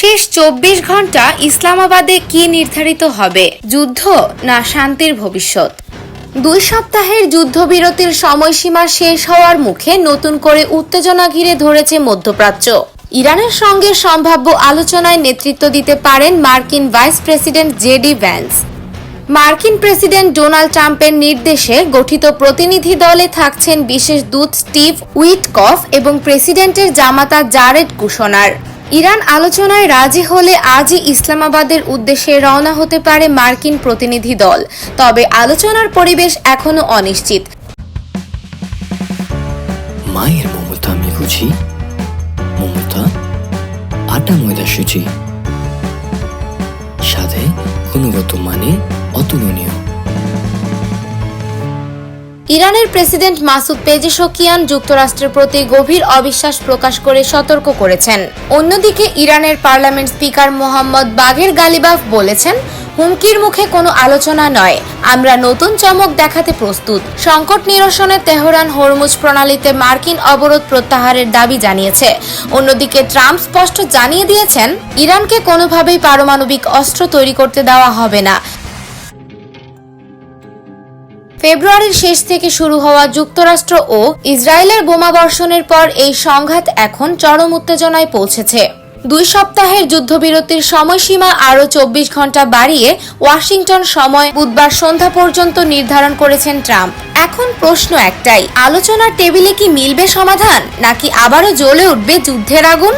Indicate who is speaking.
Speaker 1: শেষ ২৪ ঘন্টা ইসলামাবাদে কি নির্ধারিত হবে, যুদ্ধ না শান্তির ভবিষ্যৎ? ২ সপ্তাহের যুদ্ধবিরতির সময়সীমা শেষ হওয়ার মুখে নতুন করে উত্তেজনা ঘিরে ধরেছে মধ্যপ্রাচ্য। ইরানের সঙ্গে সম্ভাব্য আলোচনায় নেতৃত্ব দিতে পারেন মার্কিন ভাইস প্রেসিডেন্ট জেডি ভ্যান্স। মার্কিন প্রেসিডেন্ট ডোনাল্ড ট্রাম্পের নির্দেশে গঠিত প্রতিনিধি দলে থাকছেন বিশেষ দূত স্টিভ উইটকফ এবং প্রেসিডেন্টের জামাতা জারেড কুশনার। ইরান আলোচনায় রাজি হলে আজই ইসলামাবাদের উদ্দেশ্যে রওনা হতে পারে মার্কিন প্রতিনিধি দল। তবে আলোচনার পরিবেশ এখনো অনিশ্চিত।
Speaker 2: মায়ের মমতা আমি বুঝি, মমতা আটা ময়দা সুজি, সাথে গুণগত মানে অতুলনীয়।
Speaker 1: ইরানের প্রেসিডেন্ট মাসুদ পেজেশকিয়ান যুক্তরাষ্ট্রের প্রতি গভীর অবিশ্বাস প্রকাশ করে সতর্ক করেছেন। অন্যদিকে ইরানের পার্লামেন্ট স্পিকার মোহাম্মদ বাঘের গালিবাফ বলেছেন, হুমকির মুখে কোনো আলোচনা নয়, আমরা নতুন চমক দেখাতে প্রস্তুত। সংকট নিরসনে তেহরান হরমুজ প্রণালীতে মার্কিন অবরোধ প্রত্যাহারের দাবি জানিয়েছে। অন্যদিকে ট্রাম্প স্পষ্ট জানিয়ে দিয়েছেন, ইরানকে কোনোভাবেই পারমাণবিক অস্ত্র তৈরি করতে দেওয়া হবে না। ফেব্রুয়ারির শেষ থেকে শুরু হওয়া যুক্তরাষ্ট্র ও ইসরায়েলের বোমাবর্ষণের পর এই সংঘাত এখন চরম উত্তেজনায় পৌঁছেছে। ২ সপ্তাহের যুদ্ধবিরতির সময়সীমা আরও ২৪ ঘন্টা বাড়িয়ে ওয়াশিংটন সময় বুধবার সন্ধ্যা পর্যন্ত নির্ধারণ করেছেন ট্রাম্প। এখন প্রশ্ন একটাই, আলোচনার টেবিলে কি মিলবে সমাধান, নাকি আবারও জ্বলে উঠবে যুদ্ধের আগুন?